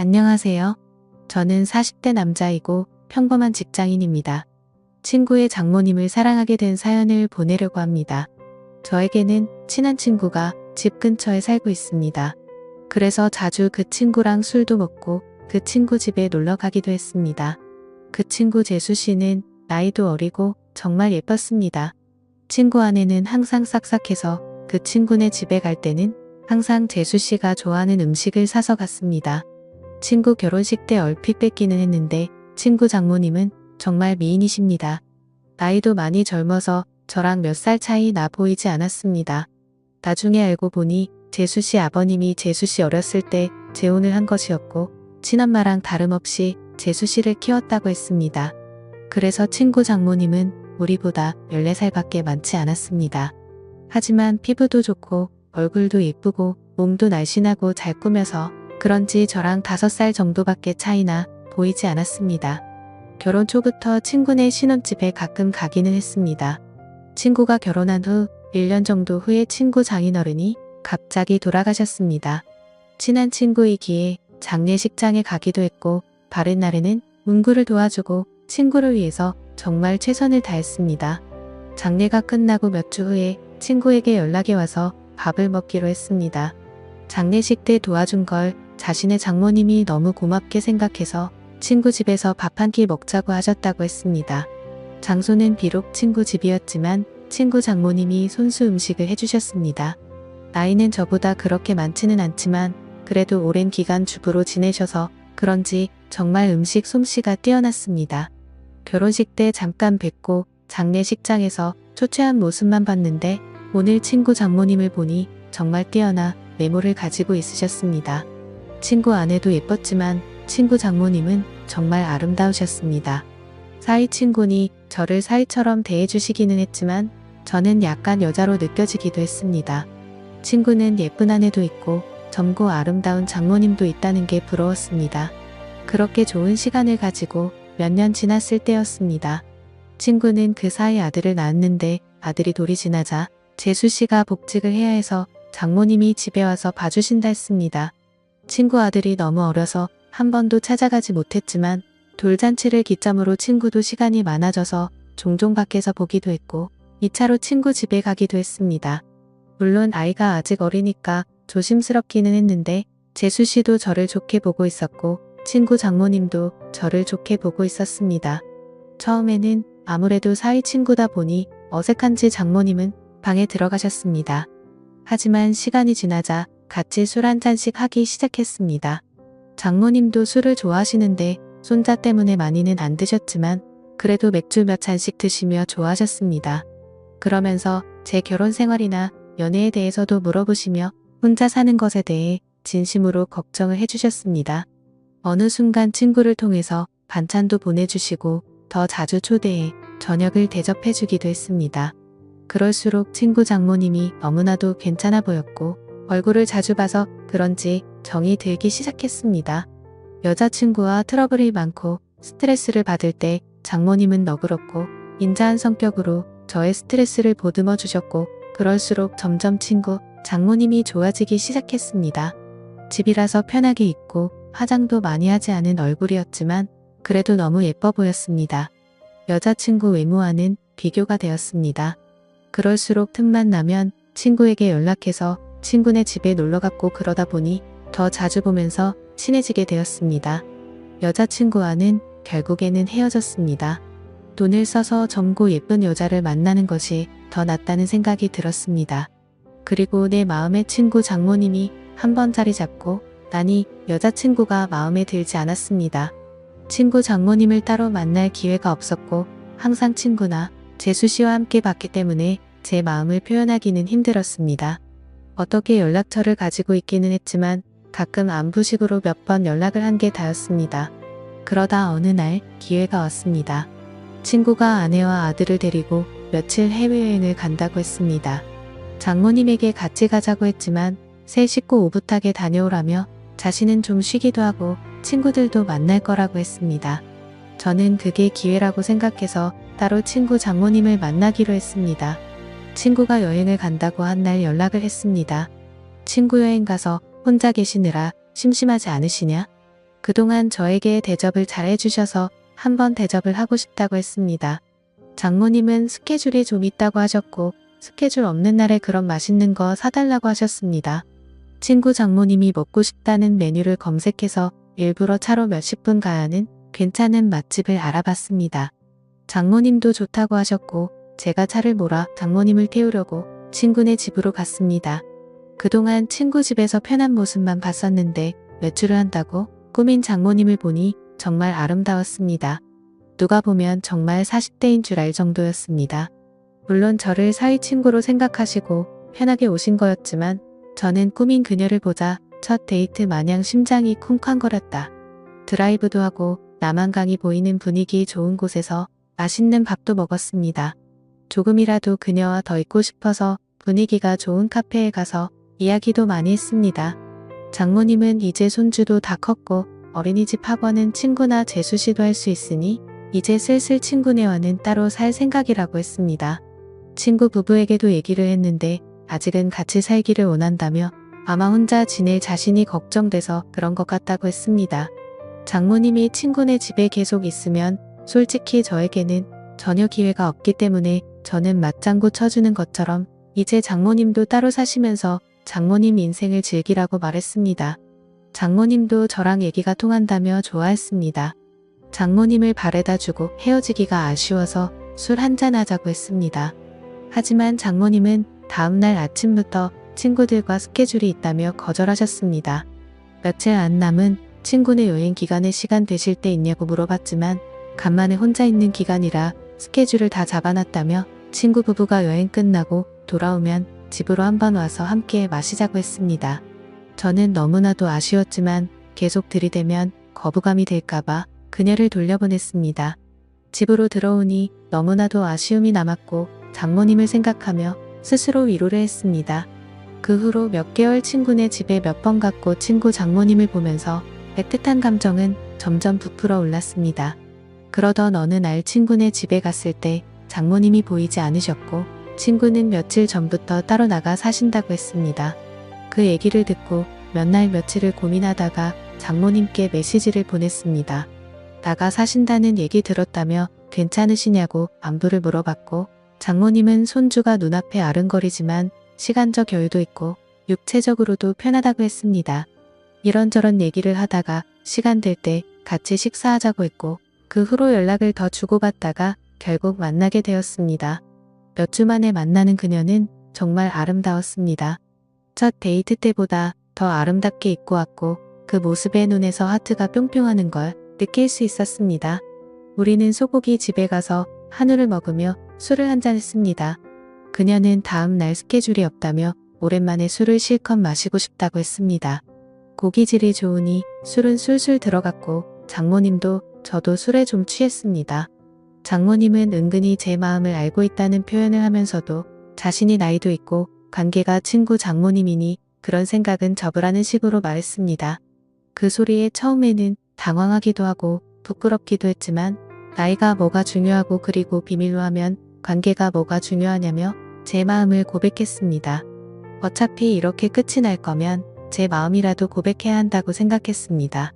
안녕하세요. 저는 40대 남자이고 평범한 직장인입니다. 친구의 장모님을 사랑하게 된 사연을 보내려고 합니다. 저에게는 친한 친구가 집 근처에 살고 있습니다. 그래서 자주 그 친구랑 술도 먹고 그 친구 집에 놀러 가기도 했습니다. 그 친구 재수 씨는 나이도 어리고 정말 예뻤습니다. 친구 아내는 항상 싹싹해서 그 친구네 집에 갈 때는 항상 재수 씨가 좋아하는 음식을 사서 갔습니다. 친구 결혼식 때 얼핏 뵙기는 했는데 친구 장모님은 정말 미인이십니다. 나이도 많이 젊어서 저랑 몇 살 차이 나 보이지 않았습니다. 나중에 알고 보니 재수씨 아버님이 재수씨 어렸을 때 재혼을 한 것이었고 친엄마랑 다름없이 재수씨를 키웠다고 했습니다. 그래서 친구 장모님은 우리보다 14살밖에 많지 않았습니다. 하지만 피부도 좋고 얼굴도 예쁘고 몸도 날씬하고 잘 꾸며서 그런지 저랑 5살 정도밖에 차이나 보이지 않았습니다. 결혼 초부터 친구네 신혼집에 가끔 가기는 했습니다. 친구가 결혼한 후 1년 정도 후에 친구 장인어른이 갑자기 돌아가셨습니다. 친한 친구이기에 장례식장에 가기도 했고 바른 날에는 운구를 도와주고 친구를 위해서 정말 최선을 다했습니다. 장례가 끝나고 몇 주 후에 친구에게 연락이 와서 밥을 먹기로 했습니다. 장례식 때 도와준 걸 자신의 장모님이 너무 고맙게 생각해서 친구 집에서 밥 한 끼 먹자고 하셨다고 했습니다. 장소는 비록 친구 집이었지만 친구 장모님이 손수 음식을 해주셨습니다. 나이는 저보다 그렇게 많지는 않지만 그래도 오랜 기간 주부로 지내셔서 그런지 정말 음식 솜씨가 뛰어났습니다. 결혼식 때 잠깐 뵙고 장례식장에서 초췌한 모습만 봤는데 오늘 친구 장모님을 보니 정말 뛰어나 외모를 가지고 있으셨습니다. 친구 아내도 예뻤지만 친구 장모님은 정말 아름다우셨습니다. 사이 친구니 저를 사이처럼 대해주시기는 했지만 저는 약간 여자로 느껴지기도 했습니다. 친구는 예쁜 아내도 있고 젊고 아름다운 장모님도 있다는 게 부러웠습니다. 그렇게 좋은 시간을 가지고 몇 년 지났을 때였습니다. 친구는 그 사이 아들을 낳았는데 아들이 돌이 지나자 재수씨가 복직을 해야 해서 장모님이 집에 와서 봐주신다 했습니다. 친구 아들이 너무 어려서 한 번도 찾아가지 못했지만 돌잔치를 기점으로 친구도 시간이 많아져서 종종 밖에서 보기도 했고 2차로 친구 집에 가기도 했습니다. 물론 아이가 아직 어리니까 조심스럽기는 했는데 재수씨도 저를 좋게 보고 있었고 친구 장모님도 저를 좋게 보고 있었습니다. 처음에는 아무래도 사이 친구다 보니 어색한지 장모님은 방에 들어가셨습니다. 하지만 시간이 지나자 같이 술 한 잔씩 하기 시작했습니다. 장모님도 술을 좋아하시는데 손자 때문에 많이는 안 드셨지만 그래도 맥주 몇 잔씩 드시며 좋아하셨습니다. 그러면서 제 결혼 생활이나 연애에 대해서도 물어보시며 혼자 사는 것에 대해 진심으로 걱정을 해주셨습니다. 어느 순간 친구를 통해서 반찬도 보내주시고 더 자주 초대해 저녁을 대접해주기도 했습니다. 그럴수록 친구 장모님이 너무나도 괜찮아 보였고 얼굴을 자주 봐서 그런지 정이 들기 시작했습니다. 여자친구와 트러블이 많고 스트레스를 받을 때 장모님은 너그럽고 인자한 성격으로 저의 스트레스를 보듬어 주셨고 그럴수록 점점 친구 장모님이 좋아지기 시작했습니다. 집이라서 편하게 있고 화장도 많이 하지 않은 얼굴이었지만 그래도 너무 예뻐 보였습니다. 여자친구 외모와는 비교가 되었습니다. 그럴수록 틈만 나면 친구에게 연락해서 친구네 집에 놀러갔고 그러다 보니 더 자주 보면서 친해지게 되었습니다. 여자친구와는 결국에는 헤어졌습니다. 돈을 써서 젊고 예쁜 여자를 만나는 것이 더 낫다는 생각이 들었습니다. 그리고 내 마음의 친구 장모님이 한 번 자리 잡고 나니 여자친구가 마음에 들지 않았습니다. 친구 장모님을 따로 만날 기회가 없었고 항상 친구나 재수씨와 함께 봤기 때문에 제 마음을 표현하기는 힘들었습니다. 어떻게 연락처를 가지고 있기는 했지만 가끔 안부식으로 몇 번 연락을 한 게 다였습니다. 그러다 어느 날 기회가 왔습니다. 친구가 아내와 아들을 데리고 며칠 해외여행을 간다고 했습니다. 장모님에게 같이 가자고 했지만 새 식구 오붓하게 다녀오라며 자신은 좀 쉬기도 하고 친구들도 만날 거라고 했습니다. 저는 그게 기회라고 생각해서 따로 친구 장모님을 만나기로 했습니다. 친구가 여행을 간다고 한 날 연락을 했습니다. 친구 여행 가서 혼자 계시느라 심심하지 않으시냐? 그동안 저에게 대접을 잘해주셔서 한번 대접을 하고 싶다고 했습니다. 장모님은 스케줄이 좀 있다고 하셨고 스케줄 없는 날에 그런 맛있는 거 사달라고 하셨습니다. 친구 장모님이 먹고 싶다는 메뉴를 검색해서 일부러 차로 몇십 분 가야 하는 괜찮은 맛집을 알아봤습니다. 장모님도 좋다고 하셨고 제가 차를 몰아 장모님을 태우려고 친구네 집으로 갔습니다. 그동안 친구 집에서 편한 모습만 봤었는데 외출을 한다고 꾸민 장모님을 보니 정말 아름다웠습니다. 누가 보면 정말 40대인 줄 알 정도였습니다. 물론 저를 사위 친구로 생각하시고 편하게 오신 거였지만 저는 꾸민 그녀를 보자 첫 데이트 마냥 심장이 쿵쾅거렸다. 드라이브도 하고 남한강이 보이는 분위기 좋은 곳에서 맛있는 밥도 먹었습니다. 조금이라도 그녀와 더 있고 싶어서 분위기가 좋은 카페에 가서 이야기도 많이 했습니다. 장모님은 이제 손주도 다 컸고 어린이집 학원은 친구나 재수시도 할 수 있으니 이제 슬슬 친구네와는 따로 살 생각이라고 했습니다. 친구 부부에게도 얘기를 했는데 아직은 같이 살기를 원한다며 아마 혼자 지낼 자신이 걱정돼서 그런 것 같다고 했습니다. 장모님이 친구네 집에 계속 있으면 솔직히 저에게는 전혀 기회가 없기 때문에 저는 맞장구 쳐주는 것처럼 이제 장모님도 따로 사시면서 장모님 인생을 즐기라고 말했습니다. 장모님도 저랑 얘기가 통한다며 좋아했습니다. 장모님을 바래다 주고 헤어지기가 아쉬워서 술 한잔 하자고 했습니다. 하지만 장모님은 다음날 아침부터 친구들과 스케줄이 있다며 거절하셨습니다. 며칠 안 남은 친구네 여행 기간에 시간 되실 때 있냐고 물어봤지만 간만에 혼자 있는 기간이라 스케줄을 다 잡아놨다며 친구 부부가 여행 끝나고 돌아오면 집으로 한번 와서 함께 마시자고 했습니다. 저는 너무나도 아쉬웠지만 계속 들이대면 거부감이 될까봐 그녀를 돌려보냈습니다. 집으로 들어오니 너무나도 아쉬움이 남았고 장모님을 생각하며 스스로 위로를 했습니다. 그 후로 몇 개월 친구네 집에 몇 번 갔고 친구 장모님을 보면서 애틋한 감정은 점점 부풀어 올랐습니다. 그러던 어느 날 친구네 집에 갔을 때 장모님이 보이지 않으셨고 친구는 며칠 전부터 따로 나가 사신다고 했습니다. 그 얘기를 듣고 몇 날 며칠을 고민하다가 장모님께 메시지를 보냈습니다. 나가 사신다는 얘기 들었다며 괜찮으시냐고 안부를 물어봤고 장모님은 손주가 눈앞에 아른거리지만 시간적 여유도 있고 육체적으로도 편하다고 했습니다. 이런저런 얘기를 하다가 시간 될 때 같이 식사하자고 했고 그 후로 연락을 더 주고받다가 결국 만나게 되었습니다. 몇 주 만에 만나는 그녀는 정말 아름다웠습니다. 첫 데이트 때보다 더 아름답게 입고 왔고 그 모습에 눈에서 하트가 뿅뿅하는 걸 느낄 수 있었습니다. 우리는 소고기 집에 가서 한우를 먹으며 술을 한잔 했습니다. 그녀는 다음 날 스케줄이 없다며 오랜만에 술을 실컷 마시고 싶다고 했습니다. 고기질이 좋으니 술은 술술 들어갔고 장모님도 저도 술에 좀 취했습니다. 장모님은 은근히 제 마음을 알고 있다는 표현을 하면서도 자신이 나이도 있고 관계가 친구 장모님이니 그런 생각은 접으라는 식으로 말했습니다. 그 소리에 처음에는 당황하기도 하고 부끄럽기도 했지만 나이가 뭐가 중요하고 그리고 비밀로 하면 관계가 뭐가 중요하냐며 제 마음을 고백했습니다. 어차피 이렇게 끝이 날 거면 제 마음이라도 고백해야 한다고 생각했습니다.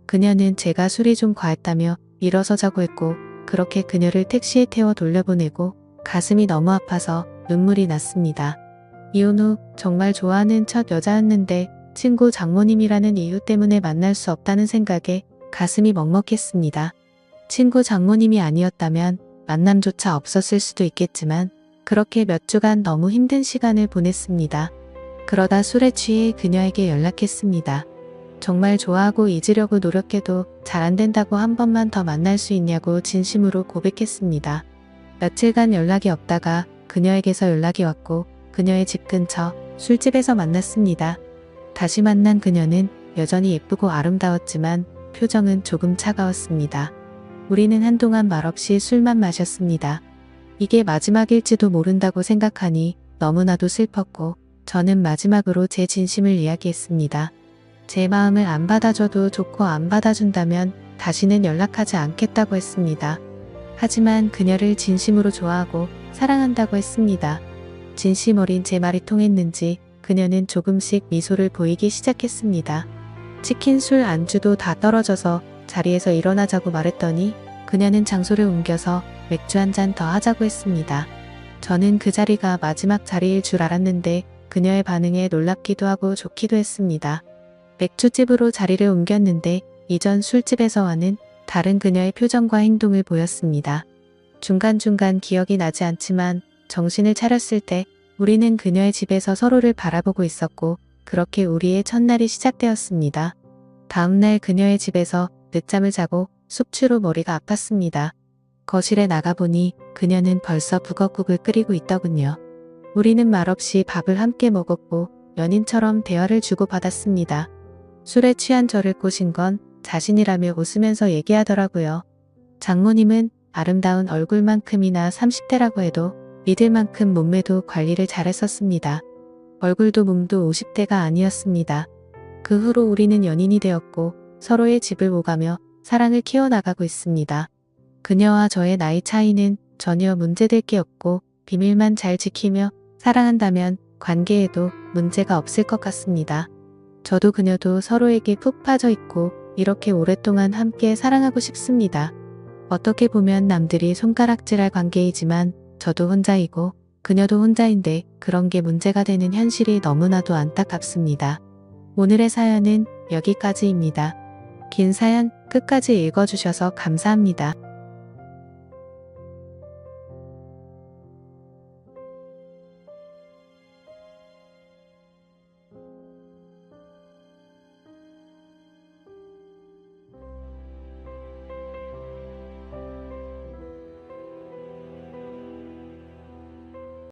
그녀는 제가 술이 좀 과했다며 일어서자고 했고 그렇게 그녀를 택시에 태워 돌려보내고 가슴이 너무 아파서 눈물이 났습니다. 이혼 후 정말 좋아하는 첫 여자였는데 친구 장모님이라는 이유 때문에 만날 수 없다는 생각에 가슴이 먹먹했습니다. 친구 장모님이 아니었다면 만남조차 없었을 수도 있겠지만 그렇게 몇 주간 너무 힘든 시간을 보냈습니다. 그러다 술에 취해 그녀에게 연락했습니다. 정말 좋아하고 잊으려고 노력해도 잘 안 된다고 한 번만 더 만날 수 있냐고 진심으로 고백했습니다. 며칠간 연락이 없다가 그녀에게서 연락이 왔고 그녀의 집 근처 술집에서 만났습니다. 다시 만난 그녀는 여전히 예쁘고 아름다웠지만 표정은 조금 차가웠습니다. 우리는 한동안 말없이 술만 마셨습니다. 이게 마지막일지도 모른다고 생각하니 너무나도 슬펐고 저는 마지막으로 제 진심을 이야기했습니다. 제 마음을 안 받아줘도 좋고 안 받아준다면 다시는 연락하지 않겠다고 했습니다. 하지만 그녀를 진심으로 좋아하고 사랑한다고 했습니다. 진심 어린 제 말이 통했는지 그녀는 조금씩 미소를 보이기 시작했습니다. 치킨, 술, 안주도 다 떨어져서 자리에서 일어나자고 말했더니 그녀는 장소를 옮겨서 맥주 한 잔 더 하자고 했습니다. 저는 그 자리가 마지막 자리일 줄 알았는데 그녀의 반응에 놀랍기도 하고 좋기도 했습니다. 맥주집으로 자리를 옮겼는데 이전 술집에서와는 다른 그녀의 표정과 행동을 보였습니다. 중간중간 기억이 나지 않지만 정신을 차렸을 때 우리는 그녀의 집에서 서로를 바라보고 있었고 그렇게 우리의 첫날이 시작되었습니다. 다음날 그녀의 집에서 늦잠을 자고 숙취로 머리가 아팠습니다. 거실에 나가보니 그녀는 벌써 북엇국을 끓이고 있더군요. 우리는 말없이 밥을 함께 먹었고 연인처럼 대화를 주고받았습니다. 술에 취한 저를 꼬신 건 자신이라며 웃으면서 얘기하더라고요. 장모님은 아름다운 얼굴만큼이나 30대라고 해도 믿을 만큼 몸매도 관리를 잘했었습니다. 얼굴도 몸도 50대가 아니었습니다. 그 후로 우리는 연인이 되었고 서로의 집을 오가며 사랑을 키워나가고 있습니다. 그녀와 저의 나이 차이는 전혀 문제될 게 없고 비밀만 잘 지키며 사랑한다면 관계에도 문제가 없을 것 같습니다. 저도 그녀도 서로에게 푹 빠져 있고 이렇게 오랫동안 함께 사랑하고 싶습니다. 어떻게 보면 남들이 손가락질할 관계이지만 저도 혼자이고 그녀도 혼자인데 그런 게 문제가 되는 현실이 너무나도 안타깝습니다. 오늘의 사연은 여기까지입니다. 긴 사연 끝까지 읽어주셔서 감사합니다.